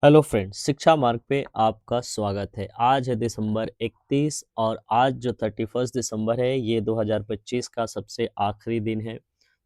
Hello friends, शिक्षा मार्ग पे आपका स्वागत है। आज है दिसंबर 31 और आज जो 31 दिसंबर है ये 2025 का सबसे आखिरी दिन है।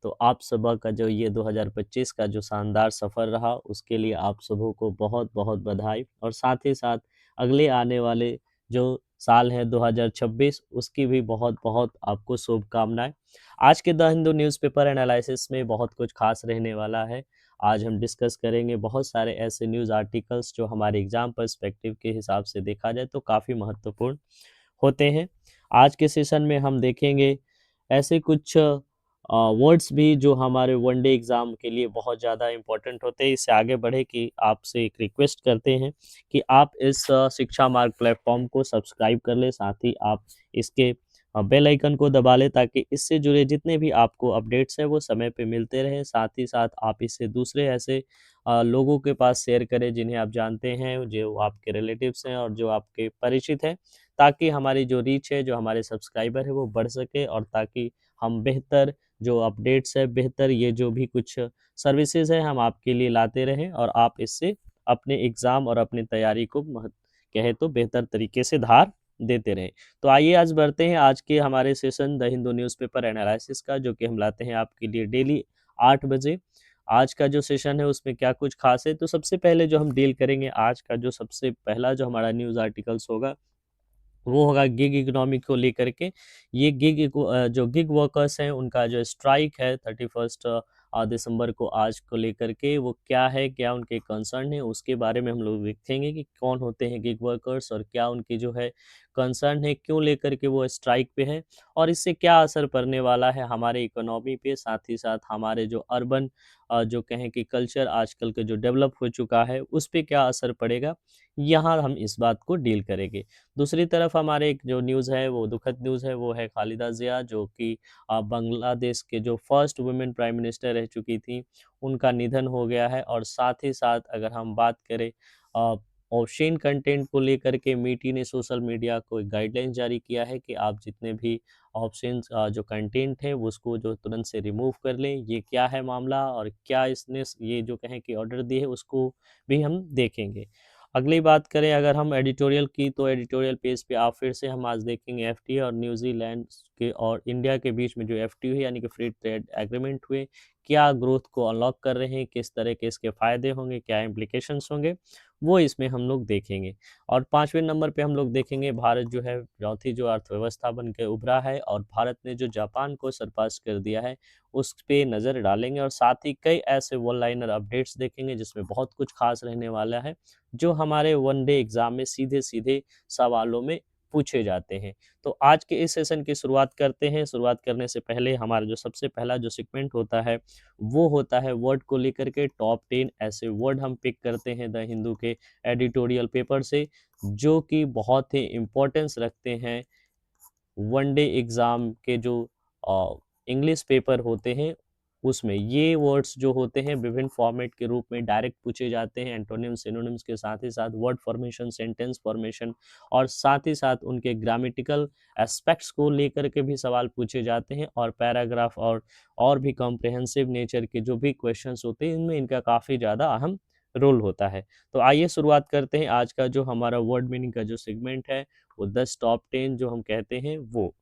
तो आप सबका का जो ये 2025 का जो शानदार सफ़र रहा उसके लिए आप सबों को बहुत बहुत बधाई और साथ ही साथ अगले आने वाले जो साल है 2026 उसकी भी बहुत बहुत आपको शुभकामनाएं। आज के द हिंदू न्यूज़पेपर एनालिसिस में बहुत कुछ खास रहने वाला है। आज हम डिस्कस करेंगे बहुत सारे ऐसे न्यूज़ आर्टिकल्स जो हमारे एग्ज़ाम पर्सपेक्टिव के हिसाब से देखा जाए तो काफ़ी महत्वपूर्ण होते हैं। आज के सेशन में हम देखेंगे ऐसे कुछ वर्ड्स भी जो हमारे वन डे एग्ज़ाम के लिए बहुत ज़्यादा इम्पोर्टेंट होते हैं। इससे आगे बढ़े कि आपसे एक रिक्वेस्ट करते हैं कि आप इस शिक्षा मार्ग प्लेटफॉर्म को सब्सक्राइब कर लें, साथ ही आप इसके बेल आइकन को दबा लें ताकि इससे जुड़े जितने भी आपको अपडेट्स हैं वो समय पे मिलते रहें। साथ ही साथ आप इसे दूसरे ऐसे लोगों के पास शेयर करें जिन्हें आप जानते हैं, जो आपके रिलेटिव्स हैं और जो आपके परिचित हैं, ताकि हमारी जो रीच है, जो हमारे सब्सक्राइबर है वो बढ़ सके और ताकि हम बेहतर जो अपडेट्स है, बेहतर ये जो भी कुछ सर्विसेज है हम आपके लिए लाते रहें और आप इससे अपने एग्ज़ाम और अपनी तैयारी को कहे तो बेहतर तरीके से धार देते रहें। तो आइए आज बढ़ते हैं आज के हमारे session the Hindu newspaper analysis का, जो कि हम लाते हैं आपके लिए डेली 8 बजे। आज का जो सेशन है उसमें क्या कुछ खास है, तो सबसे पहले जो हम डील करेंगे आज का जो सबसे पहला जो हमारा न्यूज़ आर्टिकल्स होगा वो होगा गिग इकोनॉमी को लेकर के। ये जो गिग वर्कर्स हैं उनका जो स्ट्राइक है 31 दिसंबर को आज को लेकर के, वो क्या है, क्या उनके कंसर्न है, उसके बारे में हम लोग देखेंगे कि कौन होते हैं गिग वर्कर्स और क्या उनकी जो है कंसर्न है, क्यों लेकर के वो स्ट्राइक पे है और इससे क्या असर पड़ने वाला है हमारे इकोनॉमी पे, साथ ही साथ हमारे जो अर्बन जो कहें कि कल्चर आजकल के जो डेवलप हो चुका है उस पे क्या असर पड़ेगा, यहाँ हम इस बात को डील करेंगे। दूसरी तरफ हमारे एक जो न्यूज़ है वो दुखद न्यूज़ है, वो है खालिदा ज़िया, जो कि बांग्लादेश के जो फर्स्ट वुमेन प्राइम मिनिस्टर रह चुकी थी, उनका निधन हो गया है। और साथ ही साथ अगर हम बात करें ऑब्ससीन कंटेंट को लेकर के, मिटी ने सोशल मीडिया को एक गाइडलाइन जारी किया है कि आप जितने भी ऑप्शन जो कंटेंट है वो उसको जो तुरंत से रिमूव कर लें। ये क्या है मामला और क्या इसने ये जो कहें कि ऑर्डर दिए है उसको भी हम देखेंगे। अगली बात करें अगर हम एडिटोरियल की, तो एडिटोरियल पेज पे आप फिर से हम आज देखेंगे एफटीए और न्यूजीलैंड के और इंडिया के बीच में जो एफटीए है यानी कि फ्री ट्रेड एग्रीमेंट हुए, क्या ग्रोथ को अनलॉक कर रहे हैं, किस तरह के इसके फ़ायदे होंगे, क्या इम्प्लीकेशंस होंगे, वो इसमें हम लोग देखेंगे। और 5वें नंबर पे हम लोग देखेंगे भारत जो है चौथी जो अर्थव्यवस्था बन के उभरा है और भारत ने जो जापान को सरपास कर दिया है उस पे नज़र डालेंगे और साथ ही कई ऐसे वन लाइनर अपडेट्स देखेंगे जिसमें बहुत कुछ खास रहने वाला है, जो हमारे वन डे एग्ज़ाम में सीधे-सीधे सवालों में पूछे जाते हैं। तो आज के इस सेशन की शुरुआत करते हैं। शुरुआत करने से पहले हमारा जो सबसे पहला जो सेगमेंट होता है, वो होता है वर्ड को लेकर के टॉप 10 ऐसे वर्ड हम पिक करते हैं द हिंदू के एडिटोरियल पेपर से, जो कि बहुत ही इम्पोर्टेंस रखते हैं वन डे एग्ज़ाम के जो इंग्लिश पेपर होते हैं उसमें। ये वर्ड्स जो होते हैं विभिन्न फॉर्मेट के रूप में डायरेक्ट पूछे जाते हैं, एंटोनिम्स सिनोनिम्स के साथ ही साथ वर्ड फॉर्मेशन, सेंटेंस फॉर्मेशन और साथ ही साथ उनके ग्रामेटिकल एस्पेक्ट्स को लेकर के भी सवाल पूछे जाते हैं और पैराग्राफ और भी कॉम्प्रिहेंसिव नेचर के जो भी क्वेश्चंस होते हैं इनमें इनका काफ़ी ज़्यादा अहम रोल होता है। तो आइए शुरुआत करते हैं आज का जो हमारा वर्ड मीनिंग का जो सेगमेंट है, वो 10 टॉप 10 जो हम कहते हैं वो।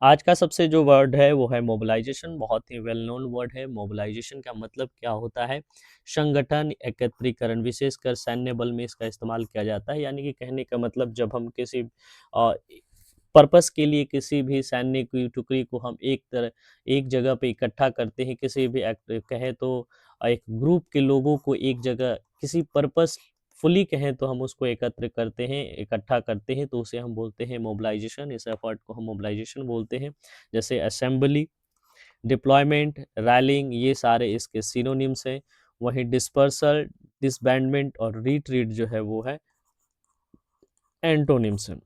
आज का सबसे जो वर्ड है वो है मोबिलाइजेशन। बहुत ही वेल नोन वर्ड है। मोबिलाइजेशन का मतलब क्या होता है? संगठन, एकत्रीकरण, विशेषकर सैन्य बल में इसका इस्तेमाल किया जाता है। यानी कि कहने का मतलब जब हम किसी पर्पस के लिए किसी भी सैन्य की टुकड़ी को हम एक जगह पे इकट्ठा करते हैं, किसी भी कहें तो एक ग्रुप के लोगों को एक जगह किसी पर्पस फुली कहें तो हम उसको एकत्र करते हैं, इकट्ठा करते हैं, तो उसे हम बोलते हैं मोबिलाइजेशन। इस एफर्ट को हम मोबिलाइजेशन बोलते हैं। जैसे असेंबली, डिप्लॉयमेंट, रैलिंग, ये सारे इसके सिनोनिम्स हैं। वहीं डिस्पर्सल, डिसबैंडमेंट और रिट्रीट जो है वो है एंटोनिम्स हैं।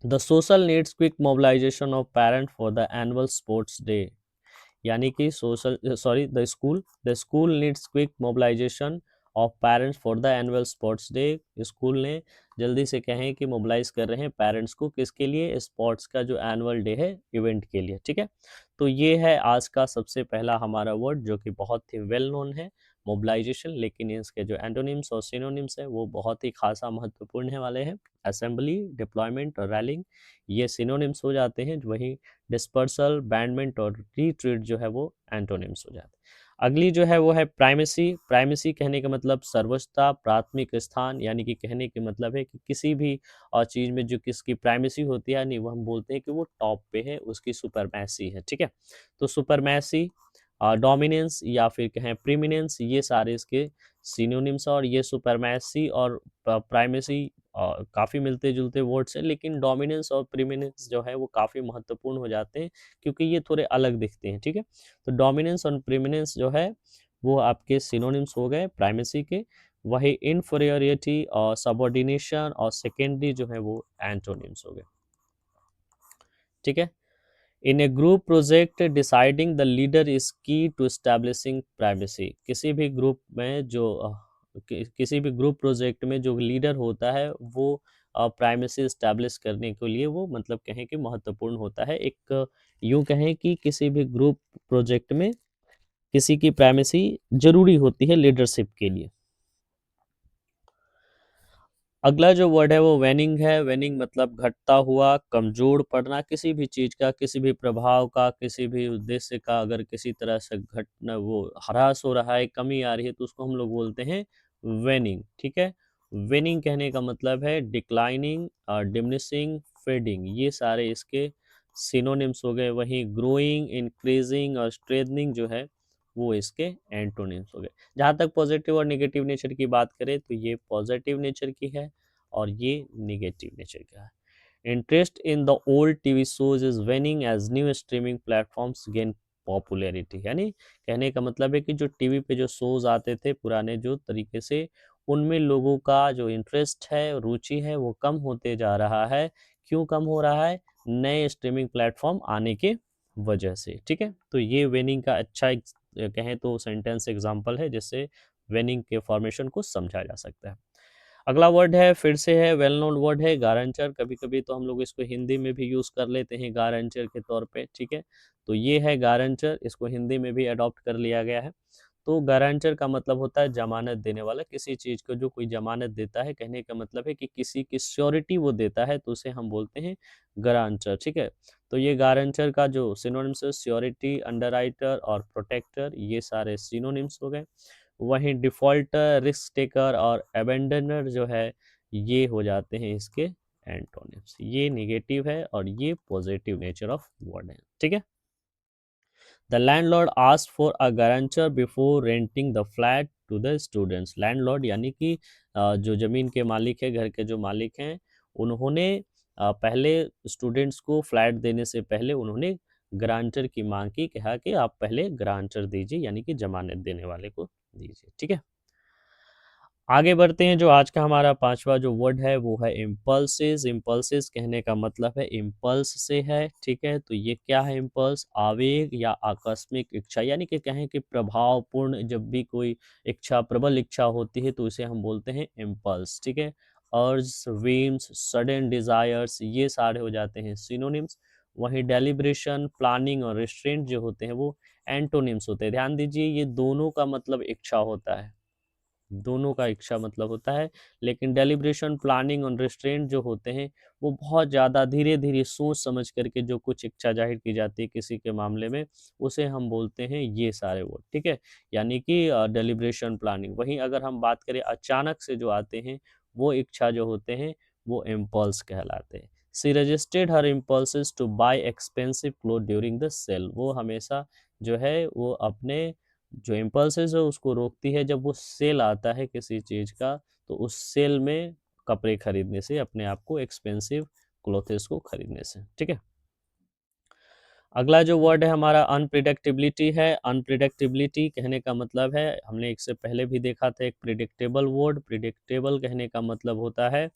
The social needs quick mobilisation of parent for the annual sports day. यानी कि the school needs quick mobilisation of parents for the annual sports day. School ने जल्दी से कहें कि मोबिलाइज कर रहे हैं पेरेंट्स को, किसके लिए? स्पोर्ट्स का जो एनुअल डे है इवेंट के लिए। ठीक है, तो ये है आज का सबसे पहला हमारा वर्ड जो कि बहुत ही वेल नोन है, मोबिलाइजेशन, लेकिन इसके जो एंटोनिम्स और सिनोनिम्स है वो बहुत ही खासा महत्वपूर्ण है वाले हैं। असेंबली, डिप्लॉयमेंट और रैलिंग ये सिनोनिम्स हो जाते हैं, वहीं डिस्पर्सल, बैंडमेंट और रिट्रीट जो है वो एंटोनिम्स हो जाते हैं। अगली जो है वो है प्राइमेसी। प्राइमेसी कहने का मतलब सर्वोच्चता, प्राथमिक स्थान, यानी कि कहने के मतलब है कि किसी भी चीज़ में जो किसकी प्राइमेसी होती है, नहीं वो हम बोलते हैं कि वो टॉप पे है, उसकी सुपरमैसी है, ठीक है। तो सुपरमैसी, डोमिनेंस या फिर कहें प्रीमिनेंस, ये सारे इसके सिनोनिम्स। और ये सुपरमैसी और प्राइमेसी काफ़ी मिलते जुलते वर्ड्स हैं, लेकिन डोमिनेंस और प्रीमिनेंस जो है वो काफ़ी महत्वपूर्ण हो जाते हैं, क्योंकि ये थोड़े अलग दिखते हैं, ठीक है। तो डोमिनेंस और प्रीमिनेंस जो है वो आपके सिनोनिम्स हो गए प्राइमेसी के। वही इनफीरियरिटी और सबऑर्डिनेशन और सेकेंडरी जो है वो एंटोनिम्स हो गए, ठीक है। In a group project deciding the leader is key to establishing privacy. किसी भी ग्रुप में जो किसी भी ग्रुप प्रोजेक्ट में जो लीडर होता है वो प्राइवेसी एस्टैब्लिश करने के लिए वो मतलब कहें कि महत्वपूर्ण होता है। एक यूं कहें कि किसी भी ग्रुप प्रोजेक्ट में किसी की प्राइवेसी जरूरी होती है लीडरशिप के लिए। अगला जो वर्ड है वो वेनिंग है। वेनिंग मतलब घटता हुआ, कमजोर पड़ना, किसी भी चीज का, किसी भी प्रभाव का, किसी भी उद्देश्य का अगर किसी तरह से घटना, वो ह्रास हो रहा है, कमी आ रही है, तो उसको हम लोग बोलते हैं वेनिंग, ठीक है। वेनिंग कहने का मतलब है डिक्लाइनिंग, डिमिनिशिंग, फेडिंग, ये सारे इसके सिनोनिम्स हो गए। वहीं ग्रोइंग, इंक्रीजिंग और स्ट्रेथनिंग जो है वो इसके एंटोनिम्स हो गए। जहाँ तक पॉजिटिव और नेगेटिव नेचर की बात करें तो ये पॉजिटिव नेचर की है और ये नेगेटिव नेचर का है। Interest in the old TV shows is waning as new streaming platforms gain popularity, यानी कहने का मतलब है कि जो टीवी पे जो शोज आते थे पुराने जो तरीके से, उनमें लोगों का जो इंटरेस्ट है, रुचि है, वो कम होते जा रहा है। क्यों कम हो रहा है? नए स्ट्रीमिंग प्लेटफॉर्म आने के वजह से, ठीक है। तो ये वेनिंग का अच्छा कहें तो सेंटेंस एग्जांपल है जिससे वेनिंग के फॉर्मेशन को समझा जा सकता है। अगला वर्ड है, फिर से है, वेल नोन वर्ड है, गारंचर। कभी कभी तो हम लोग इसको हिंदी में भी यूज कर लेते हैं गारंचर के तौर पे, ठीक है। तो ये है गारंचर, इसको हिंदी में भी अडॉप्ट कर लिया गया है। तो गारंटर का मतलब होता है जमानत देने वाला, किसी चीज को जो कोई जमानत देता है, कहने का मतलब है कि किसी की श्योरिटी वो देता है, तो उसे हम बोलते हैं गारंटर, ठीक है। तो ये गारंटर का जो सिनोनिम्स है, श्योरिटी, अंडरराइटर और प्रोटेक्टर, ये सारे सिनोनिम्स हो गए। वहीं डिफॉल्टर, रिस्क टेकर और अबेंडनर जो है ये हो जाते हैं इसके एंटोनिम्स। ये नेगेटिव है और ये पॉजिटिव नेचर ऑफ वर्ड है, ठीक है। The landlord asked for a guarantor before renting the flat to the students. Landlord यानी कि जो ज़मीन के मालिक है, घर के जो मालिक हैं, उन्होंने पहले स्टूडेंट्स को फ्लैट देने से पहले उन्होंने गारंटर की मांग की, कहा कि आप पहले गारंटर दीजिए, यानी कि जमानत देने वाले को दीजिए, ठीक है। आगे बढ़ते हैं। जो आज का हमारा पांचवा जो वर्ड है वो है इम्पल्सिस। इम्पल्सिस कहने का मतलब है इम्पल्स से है, ठीक है। तो ये क्या है? इम्पल्स आवेग या आकस्मिक इच्छा, यानी कि कहें कि प्रभावपूर्ण, जब भी कोई इच्छा, प्रबल इच्छा होती है तो इसे हम बोलते हैं इम्पल्स, ठीक है। अर्ज, व्हीम्स, सडन डिजायर्स, ये सारे हो जाते हैं सिनोनिम्स। वहीं डेलिब्रेशन, प्लानिंग और रिस्ट्रेंट जो होते हैं वो एंटोनिम्स होते हैं। ध्यान दीजिए, ये दोनों का मतलब इच्छा होता है, दोनों का इच्छा मतलब होता है, लेकिन डेलिब्रेशन, प्लानिंग और रेस्ट्रेंट जो होते हैं वो बहुत ज़्यादा धीरे धीरे सोच समझ करके जो कुछ इच्छा जाहिर की जाती है किसी के मामले में, उसे हम बोलते हैं ये सारे वर्ड, ठीक है। यानी कि डेलिब्रेशन, प्लानिंग। वहीं अगर हम बात करें अचानक से जो आते हैं वो इच्छा जो होते हैं वो इम्पल्स कहलाते हैं। She registered her impulses to buy expensive cloth during the sale. वो हमेशा जो है वो अपने जो इम्पल्सेस है उसको रोकती है जब वो सेल आता है किसी चीज़ का, तो उस सेल में कपड़े खरीदने से, अपने आप को एक्सपेंसिव क्लोथेस को खरीदने से, ठीक है। अगला जो वर्ड है हमारा अनप्रिडिक्टेबिलिटी है। अनप्रिडिक्टेबिलिटी कहने का मतलब है, हमने एक से पहले भी देखा था, एक प्रिडिक्टेबल वर्ड। प्रिडिक्टेबल कहने का मतलब होता है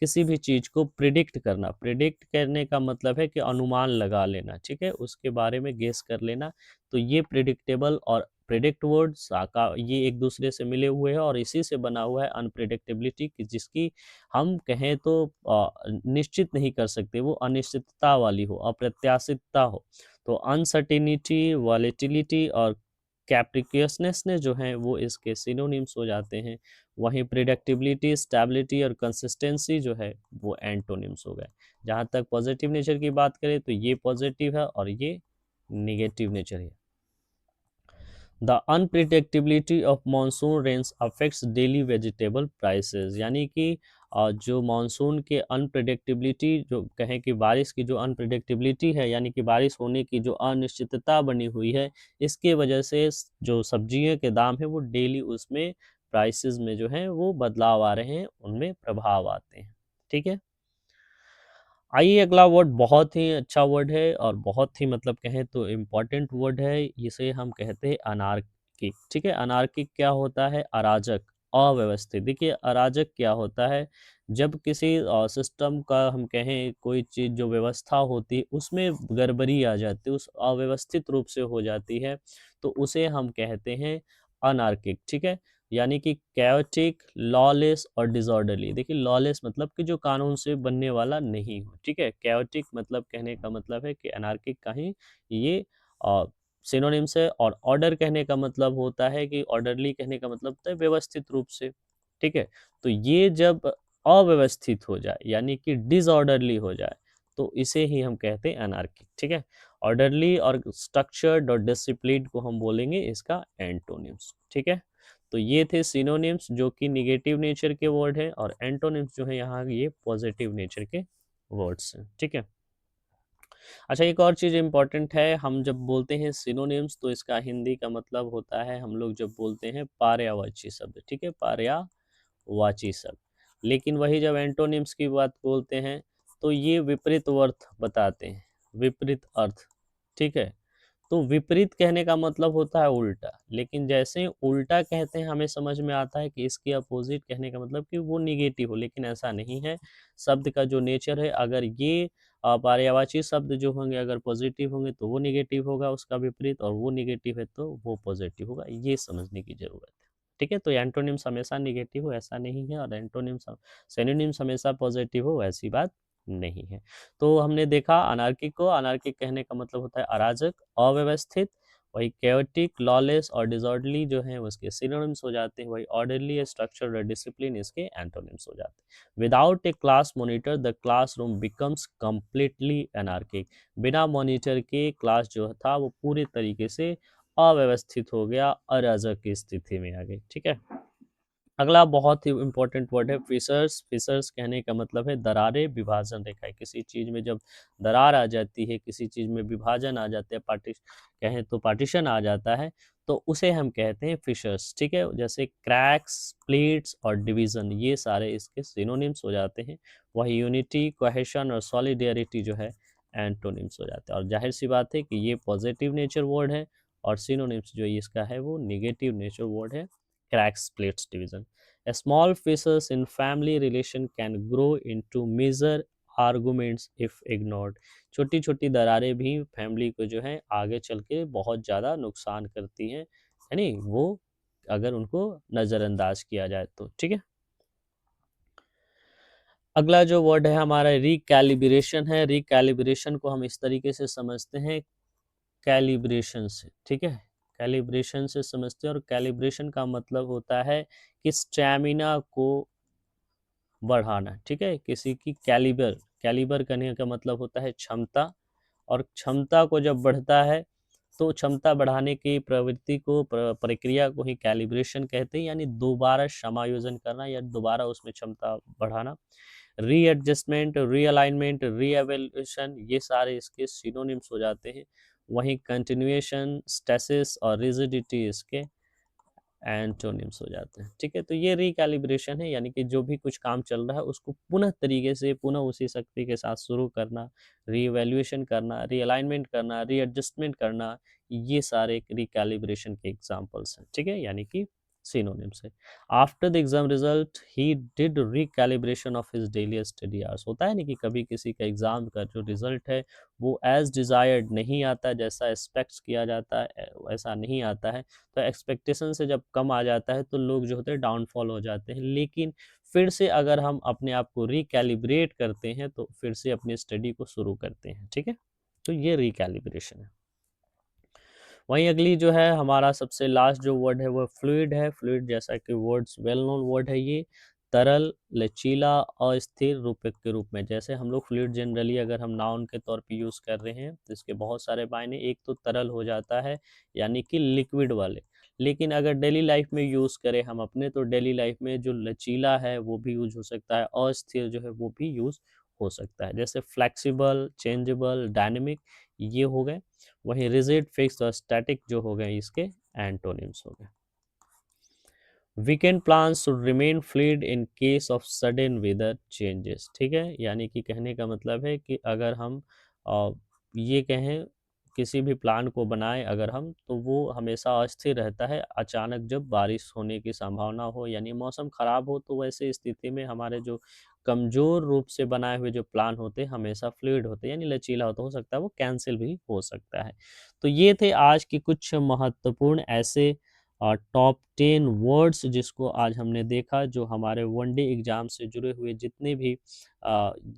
किसी भी चीज़ को प्रिडिक्ट करना। प्रिडिक्ट करने का मतलब है कि अनुमान लगा लेना, ठीक है, उसके बारे में गेस कर लेना। तो ये प्रिडिक्टेबल और प्रिडिक्ट वर्ड साका ये एक दूसरे से मिले हुए हैं और इसी से बना हुआ है अनप्रिडिक्टेबिलिटी की, जिसकी हम कहें तो निश्चित नहीं कर सकते, वो अनिश्चितता वाली हो, अप्रत्याशितता हो। तो अनसर्टेनिटी, वॉलेटिलिटी और कैप्रिकियसनेस ने जो है वो इसके सिनोनिम्स हो जाते हैं। वहीं प्रिडिक्टेबिलिटी, स्टेबिलिटी और कंसिस्टेंसी जो है वो एंटोनिम्स हो गए। जहाँ तक पॉजिटिव नेचर की बात करें तो ये पॉजिटिव है और ये निगेटिव नेचर है। The unpredictability of monsoon rains affects daily vegetable prices, यानी कि जो मानसून के अनप्रिडिक्टेबिलिटी, जो कहें कि बारिश की जो अनप्रिडिक्टेबिलिटी है, यानी कि बारिश होने की जो अनिश्चितता बनी हुई है, इसके वजह से जो सब्जियों के दाम है वो डेली उसमें प्राइसेस में जो है वो बदलाव आ रहे हैं, उनमें प्रभाव आते हैं। ठीक है, आइए अगला वर्ड बहुत ही अच्छा वर्ड है और बहुत ही मतलब कहें तो इम्पोर्टेंट वर्ड है, इसे हम कहते हैं अनार्किक। ठीक है, अनार्किक क्या होता है? अराजक, अव्यवस्थित। देखिए अराजक क्या होता है? जब किसी सिस्टम का हम कहें कोई चीज़ जो व्यवस्था होती है उसमें गड़बड़ी आ जाती है, उस अव्यवस्थित रूप से हो जाती है, तो उसे हम कहते हैं अनार्किक। ठीक है, यानी कि कैओटिक, लॉलेस और डिसऑर्डरली। देखिए लॉलेस मतलब कि जो कानून से बनने वाला नहीं हो। ठीक है, कैओटिक मतलब कहने का मतलब है कि अनार्किक का ही ये सिनोनिम्स है, और ऑर्डर कहने का मतलब होता है कि ऑर्डरली कहने का मतलब होता है व्यवस्थित रूप से। ठीक है, तो ये जब अव्यवस्थित हो जाए यानी कि डिसऑर्डरली हो जाए तो इसे ही हम कहते हैं अनार्किक। ठीक है, ऑर्डरली और स्ट्रक्चर्ड और डिसिप्लिन को हम बोलेंगे इसका एंटोनिम्स। ठीक है, तो ये थे सिनोनिम्स जो कि निगेटिव नेचर के वर्ड हैं, और एंटोनिम्स जो है यहाँ ये पॉजिटिव नेचर के वर्ड्स हैं। ठीक है, अच्छा एक और चीज़ इम्पॉर्टेंट है, हम जब बोलते हैं सिनोनिम्स तो इसका हिंदी का मतलब होता है, हम लोग जब बोलते हैं पर्यायवाची शब्द। ठीक है, पर्यायवाची शब्द। लेकिन वही जब एंटोनिम्स की बात बोलते हैं तो ये विपरीत अर्थ बताते हैं, विपरीत अर्थ। ठीक है, तो विपरीत कहने का मतलब होता है उल्टा, लेकिन जैसे ही उल्टा कहते हैं हमें समझ में आता है कि इसके अपोजिट कहने का मतलब कि वो निगेटिव हो, लेकिन ऐसा नहीं है। शब्द का जो नेचर है, अगर ये पर्यायवाची शब्द जो होंगे अगर पॉजिटिव होंगे तो वो निगेटिव होगा उसका विपरीत, और वो निगेटिव है तो वो पॉजिटिव होगा, ये समझने की जरूरत है। ठीक है, तो एंटोनिम्स हमेशा निगेटिव हो ऐसा नहीं है, और एंटोनिम्स सिनोनिम्स हमेशा पॉजिटिव हो ऐसी बात नहीं है। तो हमने देखा अनार्किक को, अनार्किक कहने का मतलब होता है अराजक, अव्यवस्थित। वही कैओटिक, लॉलेस और डिसऑर्डरली जो है उसके सिनोनिम्स हो जाते हैं। वही ऑर्डरली, स्ट्रक्चर्ड और डिसिप्लिन इसके एंटोनिम्स हो जाते हैं। Without a class monitor the classroom becomes completely anarchic. बिना मॉनिटर के क्लास जो था वो पूरे तरीके से अव्यवस्थित हो गया, अराजक की स्थिति में आ गई। ठीक है, अगला बहुत ही इम्पोर्टेंट वर्ड है फिशर्स। फिशर्स कहने का मतलब है दरारें, विभाजन रेखाएं। किसी चीज़ में जब दरार आ जाती है, किसी चीज़ में विभाजन आ जाते हैं, कहें तो पार्टीशन आ जाता है, तो उसे हम कहते हैं फिशर्स। ठीक है, जैसे क्रैक्स, स्प्लिट्स और डिवीजन, ये सारे इसके सिनोनिम्स हो जाते हैं। वही यूनिटी, कोहेशन और सॉलिडेरिटी जो है एंटोनिम्स हो जाते हैं। और जाहिर सी बात है कि ये पॉजिटिव नेचर वर्ड है, और सिनोनिम्स जो इसका है वो निगेटिव नेचर वर्ड है, cracks, splits, division. A small fissures in family relation can grow into major arguments if ignored. छोटी छोटी दरारें भी फैमिली को जो है आगे चल के बहुत ज़्यादा नुकसान करती हैं, यानी वो अगर उनको नज़रअंदाज किया जाए तो। ठीक है, अगला जो वर्ड है हमारा रिकैलिब्रेशन है। रिकैलिब्रेशन को हम इस तरीके से समझते हैं, कैलिब्रेशन से। ठीक है, कैलिब्रेशन से समझते हैं, और कैलिब्रेशन का मतलब होता है कि स्टैमिना को बढ़ाना। ठीक है, किसी की कैलिबर, कैलिबर करने का मतलब होता है क्षमता, और क्षमता को जब बढ़ता है तो क्षमता बढ़ाने की प्रवृत्ति को, प्रक्रिया को ही कैलिब्रेशन कहते हैं, यानी दोबारा समायोजन करना या दोबारा उसमें क्षमता बढ़ाना। रीएडजस्टमेंट, रीअलाइनमेंट, रीएवैल्यूएशन, ये सारे इसके सिनोनिम्स हो जाते हैं। वहीं कंटिन्यूएशन, स्टेसिस और रिजिडिटी इसके एंटोनिम्स हो जाते हैं। ठीक है, तो ये रिकैलिब्रेशन है, यानी कि जो भी कुछ काम चल रहा है उसको पुनः तरीके से, पुनः उसी शक्ति के साथ शुरू करना, रीवैल्यूएशन करना, रीअलाइनमेंट करना, रीएडजस्टमेंट करना, ये सारे रिकैलिब्रेशन के एग्जांपल्स हैं। ठीक है, यानी कि सिनोनिम्स है। After the exam result he did recalibration of his daily study hours. होता है ना कि कभी किसी का एग्जाम का जो रिजल्ट है वो एज डिजायर्ड नहीं आता, जैसा एक्सपेक्ट किया जाता है वैसा नहीं आता है, तो एक्सपेक्टेशन से जब कम आ जाता है तो लोग जो होते हैं डाउनफॉल हो जाते हैं। लेकिन फिर से अगर हम अपने आप को रिकैलिब्रेट करते हैं तो फिर से अपनी स्टडी को शुरू करते हैं। ठीक है, तो ये रिकैलिब्रेशन है। वहीं अगली जो है हमारा सबसे लास्ट जो वर्ड है वो फ्लूइड है। फ्लूइड जैसा कि वर्ड्स वेल नोन वर्ड है ये, तरल, लचीला, अस्थिर रूपक के रूप में। जैसे हम लोग फ्लूइड जनरली अगर हम नाउन के तौर पे यूज़ कर रहे हैं तो इसके बहुत सारे मायने, एक तो तरल हो जाता है यानी कि लिक्विड वाले। लेकिन अगर डेली लाइफ में यूज़ करें हम अपने, तो डेली लाइफ में जो लचीला है वो भी यूज़ हो सकता है, अस्थिर जो है वो भी यूज़ हो सकता है। जैसे फ्लेक्सिबल, चेंजेबल, डायनेमिक ये हो गए। वहीं रिजिड, फिक्स और स्टैटिक जो हो गए इसके एंटोनिम्स हो गए। Weekend plan should remain fluid in case of sudden weather changes. ठीक है, यानी कि कहने का मतलब है कि अगर हम ये कहें किसी भी प्लान को बनाएं अगर हम, तो वो हमेशा अस्थिर रहता है। अचानक जब बारिश होने की संभावना हो यानी मौसम खराब हो, तो वैसे स्थिति में हमारे जो कमजोर रूप से बनाए हुए जो प्लान होते हैं हमेशा फ्लूइड होते हैं यानी लचीला होता, हो सकता है वो कैंसिल भी हो सकता है। तो ये थे आज की कुछ महत्वपूर्ण ऐसे टॉप 10 वर्ड्स जिसको आज हमने देखा, जो हमारे वनडे एग्ज़ाम से जुड़े हुए जितने भी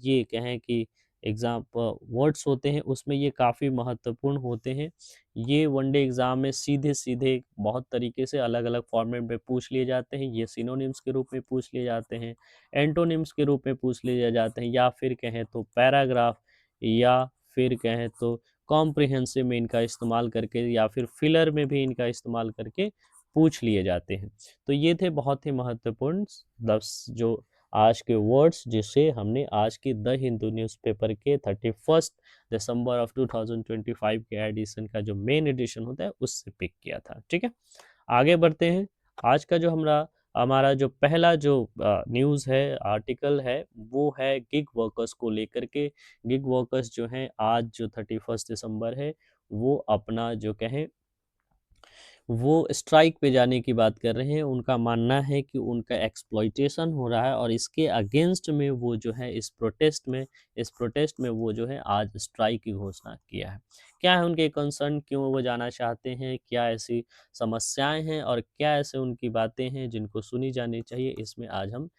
ये कहें कि एग्ज़ाम वर्ड्स होते हैं उसमें ये काफ़ी महत्वपूर्ण होते हैं। ये वनडे एग्ज़ाम में सीधे-सीधे बहुत तरीके से अलग-अलग फॉर्मेट में पूछ लिए जाते हैं। ये सिनोनिम्स के रूप में पूछ लिए जाते हैं, एंटोनिम्स के रूप में पूछ लिए जाते हैं, या फिर कहें तो पैराग्राफ, या फिर कहें तो कॉम्प्रिहेंसिव में इनका इस्तेमाल करके, या फिर फिलर में भी इनका इस्तेमाल करके पूछ लिए जाते हैं। तो ये थे बहुत ही महत्वपूर्ण 10 जो आज के वर्ड्स जिसे हमने आज की द हिंदू न्यूज़पेपर के 31 दिसंबर ऑफ 2025 के एडिशन का जो मेन एडिशन होता है उससे पिक किया था। ठीक है, आगे बढ़ते हैं। आज का जो हमारा जो पहला जो न्यूज़ है, आर्टिकल है, वो है गिग वर्कर्स को लेकर के। गिग वर्कर्स जो हैं आज जो 31 दिसंबर है वो अपना जो कहें वो स्ट्राइक पे जाने की बात कर रहे हैं। उनका मानना है कि उनका एक्सप्लॉइटेशन हो रहा है और इसके अगेंस्ट में वो जो है इस प्रोटेस्ट में वो जो है आज स्ट्राइक की घोषणा किया है। क्या है उनके कंसर्न, क्यों वो जाना चाहते हैं, क्या ऐसी समस्याएं हैं और क्या ऐसे उनकी बातें हैं जिनको सुनी जानी चाहिए, इसमें आज हम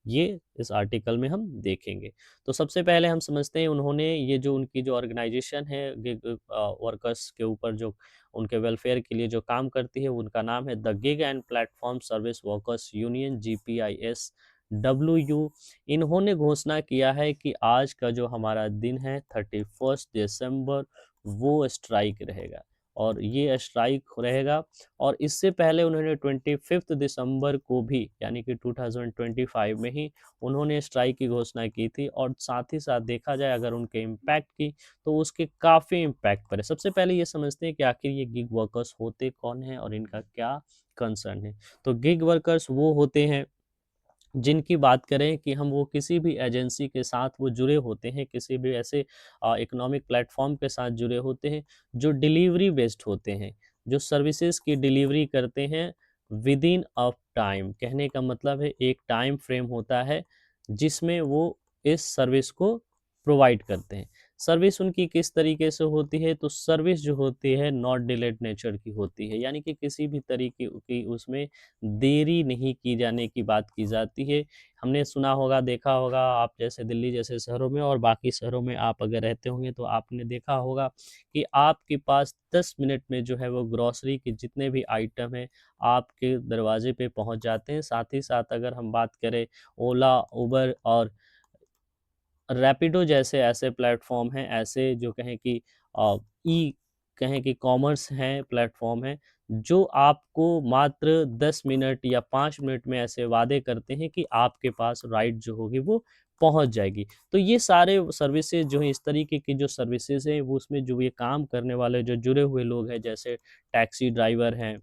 ये इस आर्टिकल में हम देखेंगे। तो सबसे पहले हम समझते हैं उन्होंने ये जो उनकी जो ऑर्गेनाइजेशन है गिग वर्कर्स के ऊपर जो उनके वेलफेयर के लिए जो काम करती है, उनका नाम है the gig and platform service workers union, GPIS WU। इन्होंने घोषणा किया है कि आज का जो हमारा दिन है 31 दिसंबर वो स्ट्राइक रहेगा, और ये स्ट्राइक रहेगा। और इससे पहले उन्होंने 25 दिसंबर को भी यानी कि 2025 में ही उन्होंने स्ट्राइक की घोषणा की थी। और साथ ही साथ देखा जाए अगर उनके इम्पैक्ट की, तो उसके काफ़ी इम्पैक्ट पड़े। सबसे पहले ये समझते हैं कि आखिर ये गिग वर्कर्स होते कौन हैं और इनका क्या कंसर्न है। तो गिग वर्कर्स वो होते हैं जिनकी बात करें कि हम वो किसी भी एजेंसी के साथ वो जुड़े होते हैं, किसी भी ऐसे इकोनॉमिक प्लेटफॉर्म के साथ जुड़े होते हैं जो डिलीवरी बेस्ड होते हैं, जो सर्विसेज की डिलीवरी करते हैं विद इन अ टाइम। कहने का मतलब है एक टाइम फ्रेम होता है जिसमें वो इस सर्विस को प्रोवाइड करते हैं। सर्विस उनकी किस तरीके से होती है, तो सर्विस जो होती है नॉट डिलेड नेचर की होती है, यानी कि किसी भी तरीके की उसमें देरी नहीं की जाने की बात की जाती है। हमने सुना होगा, देखा होगा, आप जैसे दिल्ली जैसे शहरों में और बाकी शहरों में आप अगर रहते होंगे तो आपने देखा होगा कि आपके पास 10 मिनट में जो है वो ग्रोसरी के जितने भी आइटम हैं आपके दरवाजे पे पहुंच जाते हैं। साथ ही साथ अगर हम बात करें ओला, उबर और रैपिडो जैसे ऐसे प्लेटफॉर्म हैं, ऐसे जो कहें कि ई कहें कि कॉमर्स हैं, प्लेटफॉर्म हैं, जो आपको मात्र 10 मिनट या 5 मिनट में ऐसे वादे करते हैं कि आपके पास राइड जो होगी वो पहुंच जाएगी। तो ये सारे सर्विसेज जो हैं, इस तरीके की जो सर्विसेज हैं, वो उसमें जो ये काम करने वाले जो जुड़े हुए लोग हैं, जैसे टैक्सी ड्राइवर हैं,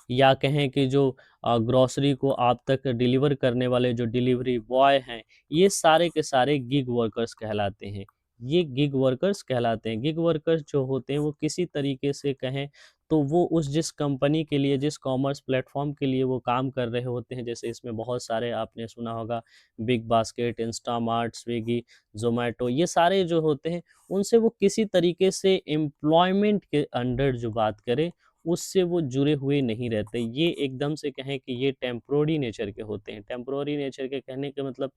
या कहें कि जो ग्रोसरी को आप तक डिलीवर करने वाले जो डिलीवरी बॉय हैं, ये सारे के सारे गिग वर्कर्स कहलाते हैं। ये गिग वर्कर्स कहलाते हैं। गिग वर्कर्स जो होते हैं वो किसी तरीके से कहें तो वो उस जिस कंपनी के लिए, जिस कॉमर्स प्लेटफॉर्म के लिए वो काम कर रहे होते हैं, जैसे इसमें बहुत सारे आपने सुना होगा big basket, Instamart, Swiggy, Zomato, ये सारे जो होते हैं उनसे वो किसी तरीके से एम्प्लॉयमेंट के अंडर जो बात करें उससे वो जुड़े हुए नहीं रहते। ये एकदम से कहें कि ये टेम्पररी नेचर के होते हैं। टेम्पररी नेचर के कहने का मतलब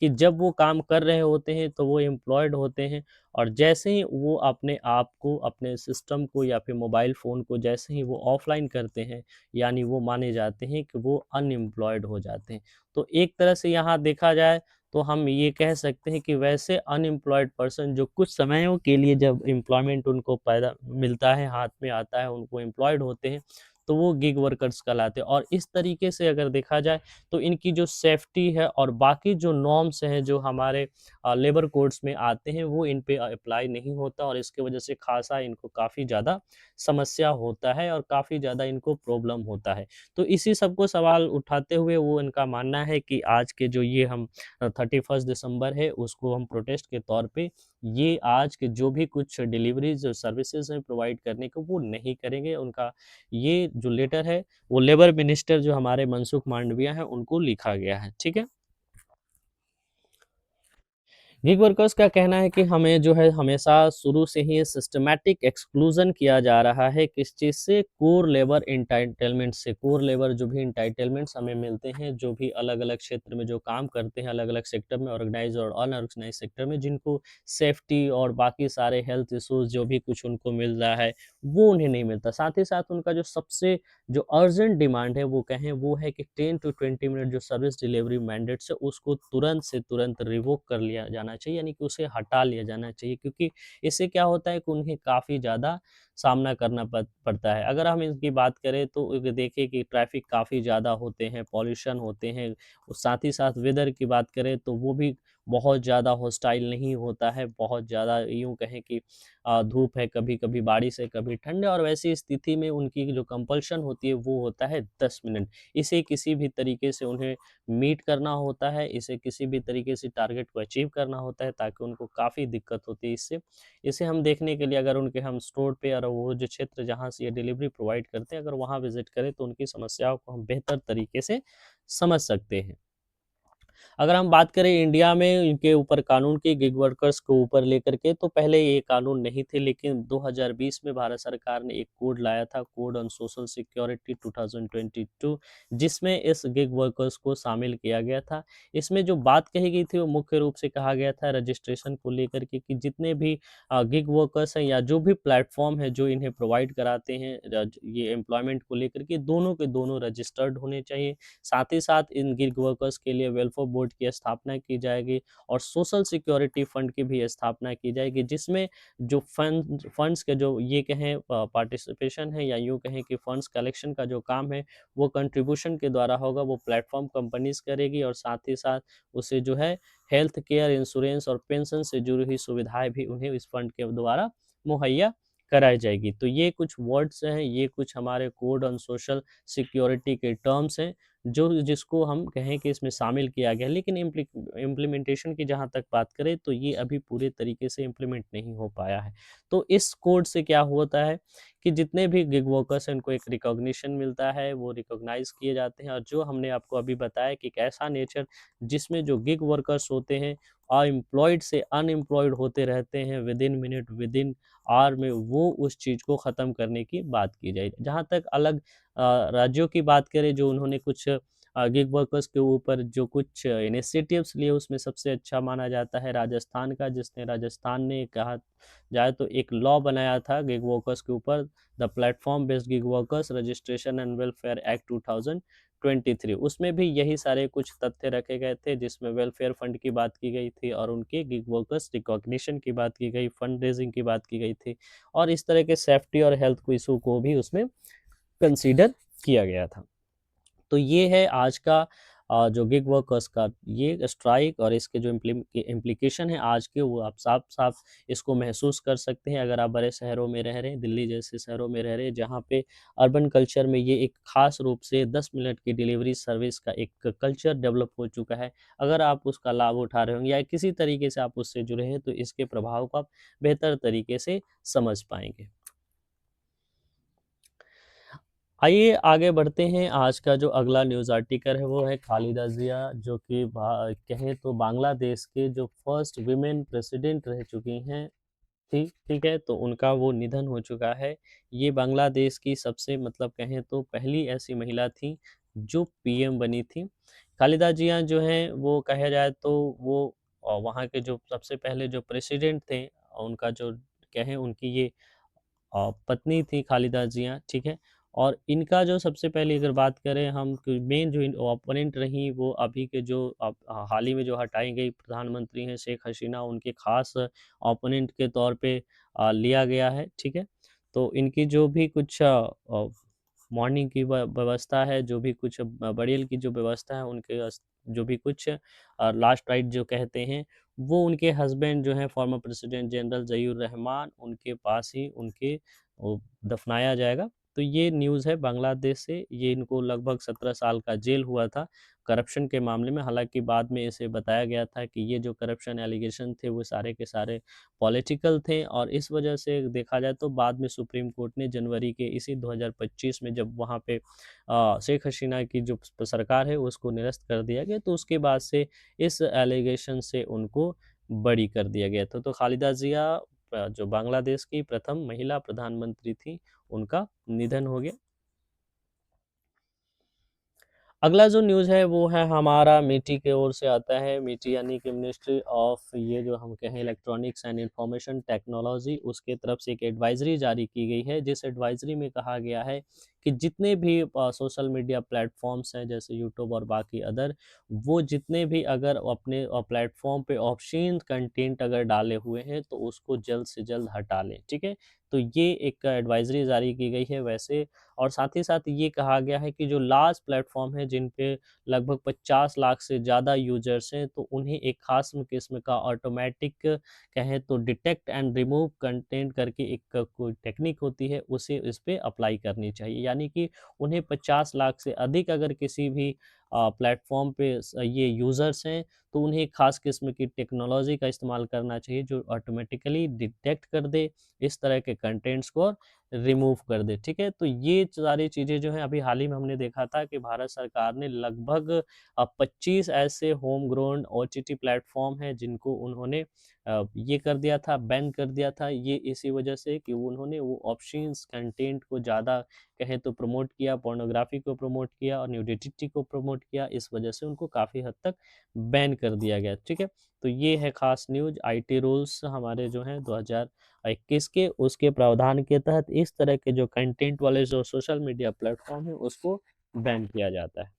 कि जब वो काम कर रहे होते हैं तो वो एम्प्लॉयड होते हैं, और जैसे ही वो अपने आप को, अपने सिस्टम को या फिर मोबाइल फ़ोन को जैसे ही वो ऑफ़लाइन करते हैं, यानी वो माने जाते हैं कि वो अनएम्प्लॉयड हो जाते हैं। तो एक तरह से यहाँ देखा जाए तो हम ये कह सकते हैं कि वैसे अनएम्प्लॉयड पर्सन जो कुछ समयों के लिए जब एम्प्लॉयमेंट उनको पैदा मिलता है, हाथ में आता है, उनको एम्प्लॉयड होते हैं, तो वो गिग वर्कर्स कहलाते हैं। और इस तरीके से अगर देखा जाए तो इनकी जो सेफ्टी है और बाकी जो नॉर्म्स हैं जो हमारे लेबर कोड्स में आते हैं, वो इन पे अप्लाई नहीं होता, और इसकी वजह से खासा इनको काफ़ी ज़्यादा समस्या होता है और काफ़ी ज़्यादा इनको प्रॉब्लम होता है। तो इसी सब को सवाल उठाते हुए वो इनका मानना है कि आज के जो ये हम 31 दिसंबर है उसको हम प्रोटेस्ट के तौर पे ये आज के जो भी कुछ डिलीवरीज़ और सर्विसेज़ हैं प्रोवाइड करने को वो नहीं करेंगे। उनका ये जो लेटर है वो लेबर मिनिस्टर जो हमारे मनसुख मांडविया हैं उनको लिखा गया है। ठीक है? गिग वर्कर्स का कहना है कि हमें जो है हमेशा शुरू से ही सिस्टमैटिक एक्सक्लूजन किया जा रहा है किस चीज़ से, कोर लेबर एंटाइटलमेंट से। कोर लेबर जो भी एंटाइटलमेंट्स हमें मिलते हैं, जो भी अलग अलग क्षेत्र में जो काम करते हैं, अलग अलग सेक्टर में, ऑर्गेनाइज और अनऑर्गेनाइज सेक्टर में, जिनको सेफ्टी और बाकी सारे हेल्थ इशूज़ जो भी कुछ उनको मिल रहा है वो उन्हें नहीं मिलता। साथ ही साथ उनका जो सबसे जो अर्जेंट डिमांड है वो कहें वो है कि 10 टू 20 मिनट जो सर्विस डिलीवरी मैंडेट्स है उसको तुरंत से तुरंत रिवोक कर लिया जाना चाहिए, यानी कि उसे हटा लिया जाना चाहिए, क्योंकि इससे क्या होता है कि उन्हें काफ़ी ज़्यादा सामना करना पड़ता है। अगर हम इसकी बात करें तो देखिए कि ट्रैफिक काफ़ी ज़्यादा होते हैं, पॉल्यूशन होते हैं, और साथ ही साथ वेदर की बात करें तो वो भी बहुत ज़्यादा हॉस्टाइल नहीं होता है, बहुत ज़्यादा यूँ कहें कि धूप है, कभी-कभी बारिश है, कभी ठंड है, और वैसी स्थिति में उनकी जो कंपल्शन होती है वो होता है 10 मिनट। इसे किसी भी तरीके से उन्हें मीट करना होता है, इसे किसी भी तरीके से टारगेट को अचीव करना होता है, ताकि उनको काफ़ी दिक्कत होती है इससे। इसे हम देखने के लिए अगर उनके हम स्टोर पे और वो जो क्षेत्र जहाँ से ये डिलीवरी प्रोवाइड करते हैं, अगर वहाँ विज़िट करें तो उनकी समस्याओं को हम बेहतर तरीके से समझ सकते हैं। अगर हम बात करें इंडिया में इनके ऊपर कानून की, गिग वर्कर्स को ऊपर लेकर के, तो पहले ये कानून नहीं थे, लेकिन 2020 में भारत सरकार ने एक कोड लाया था, कोड ऑन सोशल सिक्योरिटी 2022, जिसमें इस गिग वर्कर्स को शामिल किया गया था। इसमें जो बात कही गई थी वो मुख्य रूप से कहा गया था रजिस्ट्रेशन को लेकर के, कि जितने भी गिग वर्कर्स हैं या जो भी प्लेटफॉर्म है जो इन्हें प्रोवाइड कराते हैं ये एम्प्लॉयमेंट को लेकर के दोनों रजिस्टर्ड होने चाहिए। साथ ही साथ इन गिग वर्कर्स के लिए वेलफेयर बोर्ड की स्थापना की जाएगी, और सोशल सिक्योरिटी फंड की भी स्थापना की जाएगी, जिसमें जो फंड्स के जो ये कहें पार्टिसिपेशन है, या यूँ कहें कि फंड्स कलेक्शन का जो काम है वो कंट्रीब्यूशन के द्वारा होगा, वो प्लेटफॉर्म कंपनीज करेगी, और साथ ही साथ उसे जो है हेल्थ केयर, इंश्योरेंस और पेंशन से जुड़ी हुई सुविधाएं भी उन्हें इस फंड के द्वारा मुहैया कराई जाएगी। तो ये कुछ वर्ड्स हैं, ये कुछ हमारे कोड ऑन सोशल सिक्योरिटी के टर्म्स हैं जो जिसको हम कहें कि इसमें शामिल किया गया है। लेकिन इम्प्लीमेंटेशन की जहाँ तक बात करें तो ये अभी पूरे तरीके से इम्प्लीमेंट नहीं हो पाया है। तो इस कोड से क्या होता है कि जितने भी गिग वर्कर्स हैं उनको एक रिकॉग्निशन मिलता है, वो रिकॉग्नाइज किए जाते हैं, और जो हमने आपको अभी बताया कि एक ऐसा नेचर जिसमें जो गिग वर्कर्स होते हैं एम्प्लॉयड से अनएम्प्लॉयड होते रहते हैं within minute, within hour में, वो उस चीज़ को ख़त्म करने की बात की जाए। जहाँ तक अलग राज्यों की बात करें जो उन्होंने कुछ गिग वर्कर्स के ऊपर जो कुछ इनिशिएटिव्स लिए, उसमें सबसे अच्छा माना जाता है राजस्थान का, जिसने राजस्थान ने कहा जाए तो एक लॉ बनाया था गिग वर्कर्स के ऊपर, the platform based gig workers registration and welfare act 2023। उसमें भी यही सारे कुछ तथ्य रखे गए थे, जिसमें वेलफेयर फंड की बात की गई थी, और उनके गिग वर्कर्स रिकॉग्निशन की बात की गई, फंड रेजिंग की बात की गई थी, और इस तरह के सेफ्टी और हेल्थ को इशू को भी उसमें कंसीडर किया गया था। तो ये है आज का जो गिग वर्कर्स का ये स्ट्राइक, और इसके जो इम्प्लीकेशन है आज के, वो आप साफ साफ इसको महसूस कर सकते हैं अगर आप बड़े शहरों में रह रहे हैं, दिल्ली जैसे शहरों में रह रहे हैं, जहाँ पे अर्बन कल्चर में ये एक खास रूप से 10 मिनट की डिलीवरी सर्विस का एक कल्चर डेवलप हो चुका है। अगर आप उसका लाभ उठा रहे होंगे या किसी तरीके से आप उससे जुड़े हैं तो इसके प्रभाव को आप बेहतर तरीके से समझ पाएंगे। आइए आगे बढ़ते हैं। आज का जो अगला न्यूज़ आर्टिकल है वो है खालिदा जिया, जो कि कहें तो बांग्लादेश के जो फर्स्ट विमेन प्रेसिडेंट रह चुकी हैं। थी, ठीक है? तो उनका वो निधन हो चुका है। ये बांग्लादेश की सबसे मतलब कहें तो पहली ऐसी महिला थी जो पीएम बनी थी। खालिदा जिया जो हैं वो कहा जाए तो वो वहाँ के जो सबसे पहले जो प्रेसिडेंट थे, उनका जो कहें उनकी ये पत्नी थी खालिदा जिया, ठीक है? और इनका जो सबसे पहले अगर बात करें हम कि मेन जो ओपोनेंट रहीं वो अभी के जो हाल ही में जो हटाई गई प्रधानमंत्री हैं शेख हसीना, उनके ख़ास ओपोनेंट के तौर पे लिया गया है, ठीक है? तो इनकी जो भी कुछ मॉर्निंग की व्यवस्था है, जो भी कुछ बड़ियल की जो व्यवस्था है, उनके जो भी कुछ लास्ट राइट जो कहते हैं, वो उनके हस्बैंड जो हैं फॉर्मर प्रेसिडेंट जनरल ज़हीउर रहमान, उनके पास ही उनके वो दफनाया जाएगा। तो ये न्यूज़ है बांग्लादेश से, ये इनको लगभग 17 साल का जेल हुआ था करप्शन के मामले में। हालाँकि बाद में इसे बताया गया था कि ये जो करप्शन एलिगेशन थे वो सारे के सारे पॉलिटिकल थे, और इस वजह से देखा जाए तो बाद में सुप्रीम कोर्ट ने जनवरी के इसी 2025 में जब वहाँ पे शेख हसीना की जो सरकार है उसको निरस्त कर दिया गया, तो उसके बाद से इस एलिगेशन से उनको बरी कर दिया गया था। तो खालिदा जिया जो बांग्लादेश की प्रथम महिला प्रधानमंत्री थी, उनका निधन हो गया। अगला जो न्यूज़ है वो है हमारा मिटी की ओर से आता है। मिटी यानी कि मिनिस्ट्री ऑफ ये जो हम कहें इलेक्ट्रॉनिक्स एंड इंफॉर्मेशन टेक्नोलॉजी, उसके तरफ से एक एडवाइजरी जारी की गई है, जिस एडवाइजरी में कहा गया है कि जितने भी सोशल मीडिया प्लेटफॉर्म्स हैं जैसे यूट्यूब और बाकी अदर, वो जितने भी अगर अपने प्लेटफॉर्म पे ऑप्शन कंटेंट अगर डाले हुए हैं तो उसको जल्द से जल्द हटा लें, ठीक है? तो ये एक एडवाइजरी जारी की गई है वैसे। और साथ ही साथ ये कहा गया है कि जो लार्ज प्लेटफ़ॉर्म है जिन पे लगभग 50 लाख से ज़्यादा यूज़र्स हैं, तो उन्हें एक ख़ास किस्म का ऑटोमैटिक कहें तो डिटेक्ट एंड रिमूव कंटेंट करके एक कोई टेक्निक होती है, उसे इस पे अप्लाई करनी चाहिए। यानी कि उन्हें 50 लाख से अधिक अगर किसी भी प्लेटफ़ॉर्म पे ये यूज़र्स हैं, तो उन्हें एक ख़ास किस्म की टेक्नोलॉजी का इस्तेमाल करना चाहिए जो ऑटोमैटिकली डिटेक्ट कर दे इस तरह के कंटेंट्स को, रिमूव कर दे, ठीक है? तो ये सारी चीज़ें जो हैं अभी हाल ही में हमने देखा था कि भारत सरकार ने लगभग 25 ऐसे होम ग्रोन ओटीटी प्लेटफ़ॉर्म हैं जिनको उन्होंने ये कर दिया था, बैन कर दिया था। ये इसी वजह से कि उन्होंने वो ऑब्ससीन कंटेंट को ज़्यादा कहें तो प्रमोट किया, पोर्नोग्राफ़ी को प्रमोट किया और न्यूडिटी को प्रमोट किया। इस वजह से उनको काफ़ी हद तक बैन कर दिया गया, ठीक है? तो ये है ख़ास न्यूज़। आईटी रूल्स हमारे जो हैं 2021 के उसके प्रावधान के तहत इस तरह के जो कंटेंट वाले जो सोशल मीडिया प्लेटफ़ॉर्म है उसको बैन किया जाता है।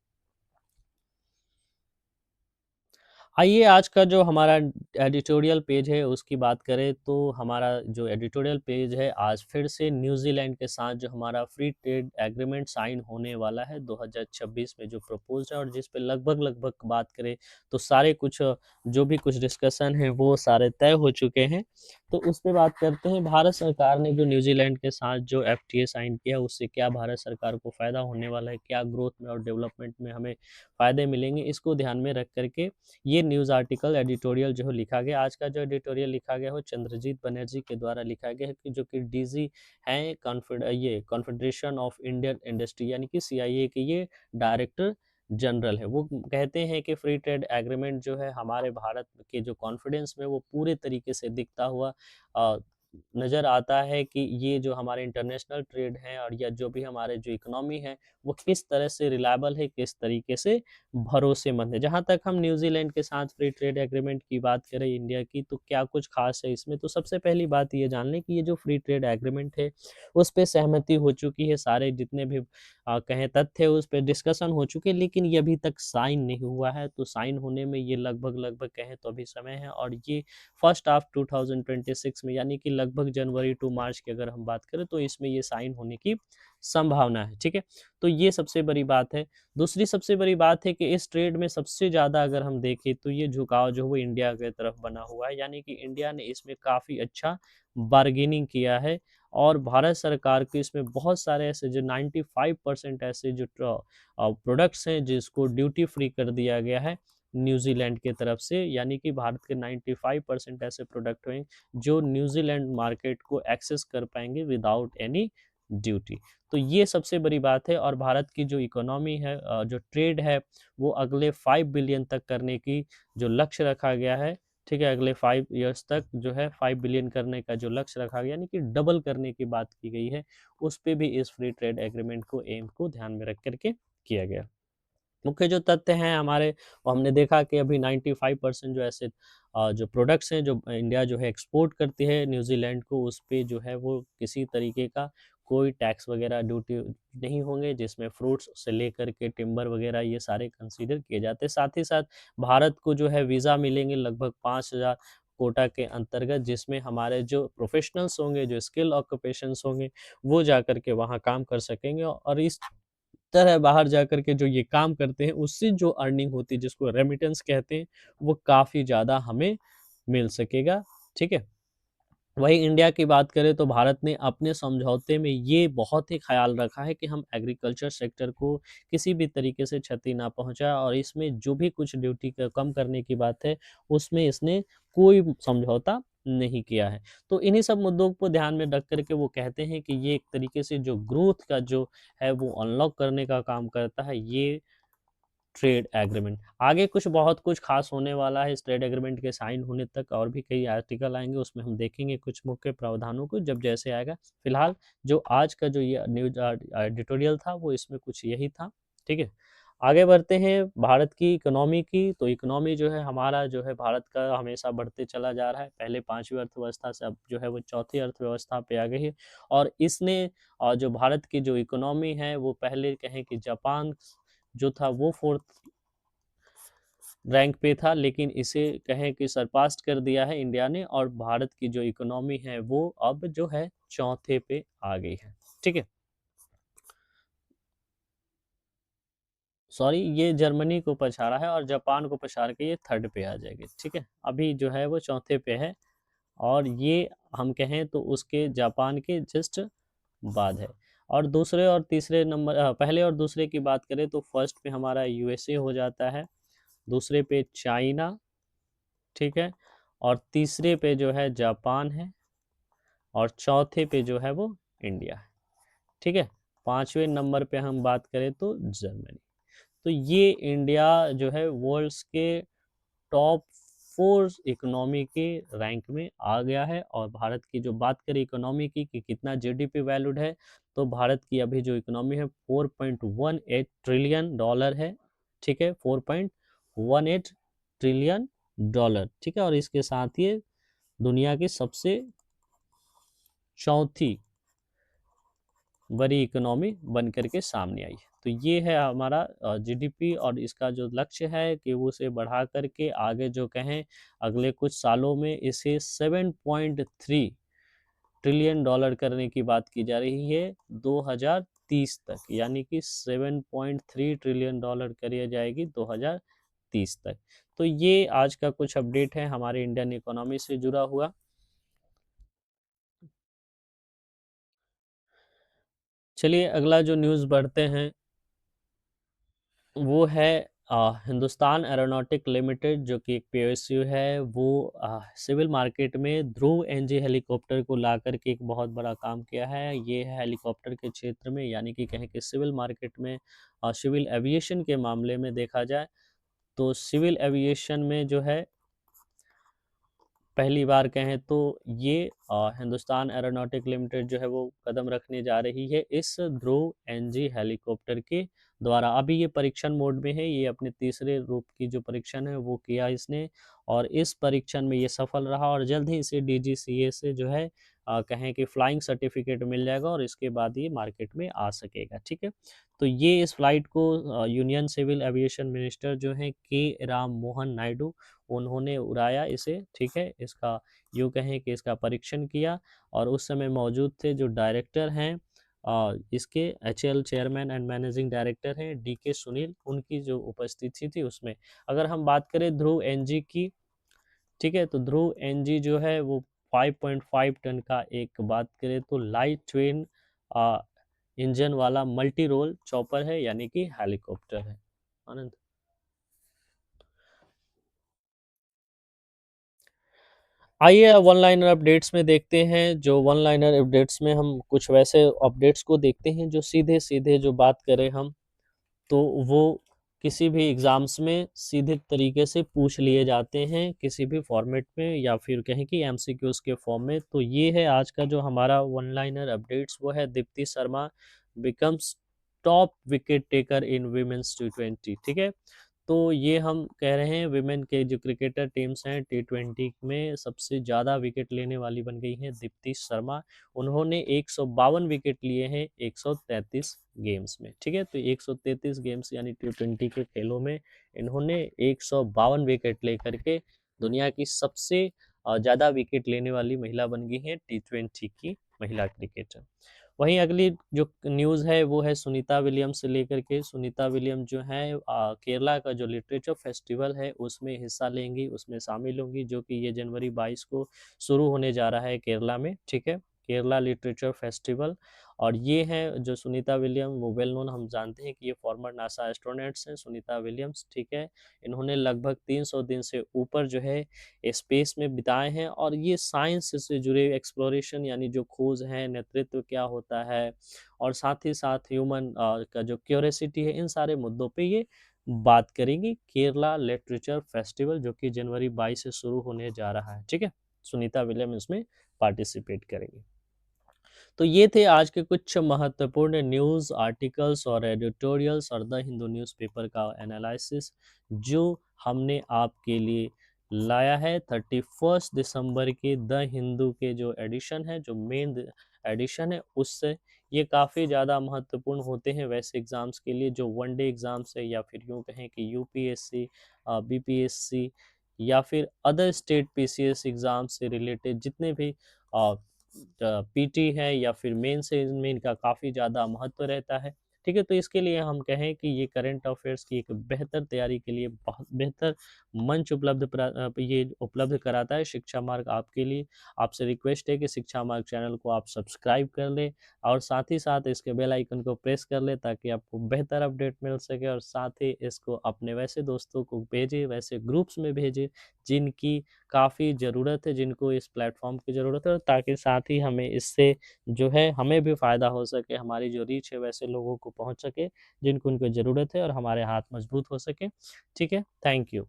आइए आज का जो हमारा एडिटोरियल पेज है उसकी बात करें, तो हमारा जो एडिटोरियल पेज है आज फिर से न्यूज़ीलैंड के साथ जो हमारा फ्री ट्रेड एग्रीमेंट साइन होने वाला है 2026 में जो प्रपोज है, और जिस पे लगभग बात करें तो सारे कुछ जो भी कुछ डिस्कशन है वो सारे तय हो चुके हैं। तो उस पे बात करते हैं, भारत सरकार ने जो न्यूज़ीलैंड के साथ जो एफटीए साइन किया उससे क्या भारत सरकार को फ़ायदा होने वाला है, क्या ग्रोथ में और डेवलपमेंट में हमें फ़ायदे मिलेंगे, इसको ध्यान में रख करके ये न्यूज़ आर्टिकल एडिटोरियल जो है लिखा गया। आज का जो एडिटोरियल लिखा गया वो चंद्रजीत बनर्जी के द्वारा लिखा गया है, कि जो कि डीजी हैं ये कॉन्फेडरेशन ऑफ इंडियन इंडस्ट्री यानी कि सीआईए के ये डायरेक्टर जनरल है। वो कहते हैं कि फ्री ट्रेड एग्रीमेंट जो है हमारे भारत के जो कॉन्फिडेंस में वो पूरे तरीके से दिखता हुआ अ, नज़र आता है कि ये जो हमारे इंटरनेशनल ट्रेड है और या जो भी हमारे जो इकोनॉमी है वो किस तरह से रिलायबल है, किस तरीके से भरोसेमंद है। जहाँ तक हम न्यूज़ीलैंड के साथ फ्री ट्रेड एग्रीमेंट की बात करें इंडिया की, तो क्या कुछ ख़ास है इसमें? तो सबसे पहली बात ये जान लें कि ये जो फ्री ट्रेड एग्रीमेंट है, उस पे सहमति हो चुकी है। सारे जितने भी कहें तथ्य उस पे डिस्कशन हो चुके हैं, लेकिन ये अभी तक साइन नहीं हुआ है। तो साइन होने में ये लगभग कहें तो अभी समय है, और ये फर्स्ट हाफ 2026 में यानी कि लगभग जनवरी टू मार्च की अगर हम बात करें तो इसमें ये साइन होने की संभावना है, ठीक है? तो ये सबसे बड़ी बात है। दूसरी सबसे बड़ी बात है कि इस ट्रेड में सबसे ज़्यादा अगर हम देखें तो ये झुकाव जो है वो इंडिया की तरफ बना हुआ है, यानी कि इंडिया ने इसमें काफ़ी अच्छा बार्गेनिंग किया है, और भारत सरकार के इसमें बहुत सारे ऐसे जो 95% ऐसे जो प्रोडक्ट्स हैं जिसको ड्यूटी फ्री कर दिया गया है न्यूज़ीलैंड की तरफ से, यानी कि भारत के 95% ऐसे प्रोडक्ट हैं जो न्यूज़ीलैंड मार्केट को एक्सेस कर पाएँगे विदाउट एनी ड्यूटी। तो ये सबसे बड़ी बात है, और भारत की जो इकोनॉमी है जो ट्रेड है वो अगले 5 बिलियन तक करने की जो लक्ष्य रखा गया है, ठीक है, अगले 5 ईयर्स तक जो है 5 बिलियन करने का जो लक्ष्य रखा गया, यानी कि डबल करने की बात की गई है, उस पे भी इस फ्री ट्रेड एग्रीमेंट को एम को ध्यान में रख करके किया गया। मुख्य जो तथ्य हैं हमारे, वो हमने देखा कि अभी 95% जो ऐसे जो प्रोडक्ट्स हैं जो इंडिया जो है एक्सपोर्ट करती है न्यूजीलैंड को, उस पे जो है वो किसी तरीके का कोई टैक्स वगैरह ड्यूटी नहीं होंगे, जिसमें फ्रूट्स से लेकर के टिम्बर वगैरह ये सारे कंसीडर किए जाते हैं। साथ ही साथ भारत को जो है वीज़ा मिलेंगे लगभग 5,000 कोटा के अंतर्गत, जिसमें हमारे जो प्रोफेशनल्स होंगे, जो स्किल ऑक्यूपेशंस होंगे, वो जा कर के वहाँ काम कर सकेंगे, और इस तरह बाहर जाकर के जो ये काम करते हैं उससे जो अर्निंग होती है, जिसको रेमिटेंस कहते हैं, वो काफ़ी ज़्यादा हमें मिल सकेगा। ठीक है, वही इंडिया की बात करें तो भारत ने अपने समझौते में ये बहुत ही ख्याल रखा है कि हम एग्रीकल्चर सेक्टर को किसी भी तरीके से क्षति ना पहुंचाए, और इसमें जो भी कुछ ड्यूटी कम करने की बात है उसमें इसने कोई समझौता नहीं किया है। तो इन्हीं सब मुद्दों को ध्यान में रख करके वो कहते हैं कि ये एक तरीके से जो ग्रोथ का जो है वो अनलॉक करने का काम करता है, ये ट्रेड एग्रीमेंट। आगे कुछ बहुत कुछ खास होने वाला है इस ट्रेड एग्रीमेंट के साइन होने तक, और भी कई आर्टिकल आएंगे, उसमें हम देखेंगे कुछ मुख्य प्रावधानों को जब जैसे आएगा। फिलहाल जो आज का जो ये न्यूज एडिटोरियल था वो इसमें कुछ यही था। ठीक है, आगे बढ़ते हैं भारत की इकोनॉमी की। तो इकोनॉमी जो है हमारा जो है भारत का हमेशा बढ़ते चला जा रहा है, पहले पांचवी अर्थव्यवस्था से अब जो है वो चौथी अर्थव्यवस्था पे आ गई है, और इसने जो भारत की जो इकोनॉमी है वो पहले कहें कि जापान जो था वो फोर्थ रैंक पे था, लेकिन इसे कहें कि सरपास्ट कर दिया है इंडिया ने, और भारत की जो इकोनॉमी है वो अब जो है चौथे पे आ गई है। ठीक है, सॉरी, ये जर्मनी को पछाड़ा है और जापान को पछाड़ के ये थर्ड पे आ जाएगी। ठीक है, अभी जो है वो चौथे पे है, और ये हम कहें तो उसके जापान के जस्ट बाद है। और दूसरे और तीसरे नंबर पहले और दूसरे की बात करें तो फर्स्ट पे हमारा यूएसए हो जाता है, दूसरे पे चाइना, ठीक है, और तीसरे पे जो है जापान है, और चौथे पे जो है वो इंडिया है। ठीक है, पांचवें नंबर पे हम बात करें तो जर्मनी। तो ये इंडिया जो है वर्ल्ड्स के टॉप 4 इकोनॉमी के रैंक में आ गया है। और भारत की जो बात करें इकोनॉमी की कि कितना जीडीपी वैल्यूड है, तो भारत की अभी जो इकोनॉमी है 4.18 ट्रिलियन डॉलर है। ठीक है, 4.18 ट्रिलियन डॉलर। ठीक है, और इसके साथ ये दुनिया की सबसे चौथी बड़ी इकोनॉमी बन करके सामने आई है। तो ये है हमारा जीडीपी, और इसका जो लक्ष्य है कि वो उसे बढ़ा करके आगे जो कहें अगले कुछ सालों में इसे 7.3 ट्रिलियन डॉलर करने की बात की जा रही है 2030 तक, यानी कि 7.3 ट्रिलियन डॉलर करी जाएगी 2030 तक। तो ये आज का कुछ अपडेट है हमारे इंडियन इकोनॉमी से जुड़ा हुआ। चलिए अगला जो न्यूज़ बढ़ते हैं वो है हिंदुस्तान एरोनॉटिक लिमिटेड, जो कि एक पीएसयू है, वो सिविल मार्केट में ध्रुव एनजी हेलीकॉप्टर को ला करके एक बहुत बड़ा काम किया है। ये है हेलीकॉप्टर के क्षेत्र में, यानी कि कहें कि सिविल मार्केट में सिविल एविएशन के मामले में देखा जाए तो सिविल एविएशन में जो है पहली बार कहें तो ये हिंदुस्तान एरोनॉटिक लिमिटेड जो है वो कदम रखने जा रही है इस ध्रुव एनजी हेलीकॉप्टर के द्वारा। अभी ये परीक्षण मोड में है, ये अपने तीसरे रूप की जो परीक्षण है वो किया इसने, और इस परीक्षण में ये सफल रहा, और जल्द ही इसे डीजीसीए से जो है कहें कि फ्लाइंग सर्टिफिकेट मिल जाएगा, और इसके बाद ये मार्केट में आ सकेगा। ठीक है, तो ये इस फ्लाइट को यूनियन सिविल एविएशन मिनिस्टर जो है के राम मोहन नायडू, उन्होंने उड़ाया इसे। ठीक है, इसका यूँ कहें कि इसका परीक्षण किया, और उस समय मौजूद थे जो डायरेक्टर हैं इसके HAL chairman and managing director हैं डीके सुनील, उनकी जो उपस्थिति थी उसमें। अगर हम बात करें ध्रुव एनजी की, ठीक है, तो ध्रुव एनजी जो है वो 5.5 टन का एक बात करें तो लाइट ट्वेन इंजन वाला मल्टी रोल चॉपर है, यानी कि हेलीकॉप्टर है। आनंद, आइए वन लाइनर अपडेट्स में देखते हैं। जो वन लाइनर अपडेट्स में हम कुछ वैसे अपडेट्स को देखते हैं जो सीधे सीधे जो बात करें हम तो वो किसी भी एग्ज़ाम्स में सीधे तरीके से पूछ लिए जाते हैं, किसी भी फॉर्मेट में या फिर कहें कि एमसीक्यूज़ के फॉर्म में। तो ये है आज का जो हमारा वन लाइनर अपडेट्स, वो है Deepti Sharma becomes top wicket taker in women's टी20, ठीक है। तो ये हम कह रहे हैं विमेन के जो क्रिकेटर टीम्स हैं टी20 में सबसे ज़्यादा विकेट लेने वाली बन गई हैं दीप्ति शर्मा। उन्होंने 152 विकेट लिए हैं 133 गेम्स में, ठीक है। तो 133 गेम्स यानी टी20 के खेलों में इन्होंने 152 विकेट लेकर के दुनिया की सबसे ज़्यादा विकेट लेने वाली महिला बन गई हैं टी20 की महिला क्रिकेटर। वहीं अगली जो न्यूज़ है वो है सुनीता विलियम्स से लेकर के। सुनीता विलियम जो है केरला का जो लिटरेचर फेस्टिवल है उसमें हिस्सा लेंगी, उसमें शामिल होंगी, जो कि ये जनवरी 22 को शुरू होने जा रहा है केरला में, ठीक है। Kerala literature festival. और ये हैं जो सुनीता विलियम, वो वेल नोन, हम जानते हैं कि ये फॉर्मर नासा एस्ट्रोनॉट्स हैं सुनीता विलियम्स, ठीक है। इन्होंने लगभग 300 दिन से ऊपर जो है स्पेस में बिताए हैं, और ये साइंस से जुड़े एक्सप्लोरेशन यानी जो खोज है, नेतृत्व क्या होता है, और साथ ही साथ ह्यूमन का जो क्यूरियोसिटी है, इन सारे मुद्दों पे ये बात करेंगी केरला लिटरेचर फेस्टिवल, जो कि जनवरी 22 से शुरू होने जा रहा है, ठीक है। सुनीता विलियम इसमें पार्टिसिपेट करेंगी। तो ये थे आज के कुछ महत्वपूर्ण न्यूज़ आर्टिकल्स और एडिटोरियल्स और द हिंदू न्यूज़पेपर का एनालिसिस, जो हमने आपके लिए लाया है 31 दिसंबर के द हिंदू के जो एडिशन है, जो मेन एडिशन है, उससे ये काफ़ी ज़्यादा महत्वपूर्ण होते हैं वैसे एग्ज़ाम्स के लिए जो वनडे एग्ज़ाम्स है, या फिर यूँ कहें कि यूपीएससी, बीपीएससी, या फिर अदर स्टेट पीसीएस एग्ज़ाम से रिलेटेड जितने भी पीटी है या फिर मेन से, इनमें इनका काफ़ी ज़्यादा महत्व रहता है, ठीक है। तो इसके लिए हम कहें कि ये करंट अफेयर्स की एक बेहतर तैयारी के लिए बहुत बेहतर मंच ये उपलब्ध कराता है शिक्षा मार्ग आपके लिए। आपसे रिक्वेस्ट है कि शिक्षा मार्ग चैनल को आप सब्सक्राइब कर लें, और साथ ही साथ इसके बेल आइकन को प्रेस कर लें, ताकि आपको बेहतर अपडेट मिल सके। और साथ ही इसको अपने वैसे दोस्तों को भेजें, वैसे ग्रुप्स में भेजें जिनकी काफ़ी ज़रूरत है, जिनको इस प्लेटफॉर्म की ज़रूरत है, ताकि साथ ही हमें इससे जो है हमें भी फ़ायदा हो सके, हमारी जो रीच है वैसे लोगों को पहुंच सके जिनको उनको ज़रूरत है, और हमारे हाथ मजबूत हो सके, ठीक है। Thank you.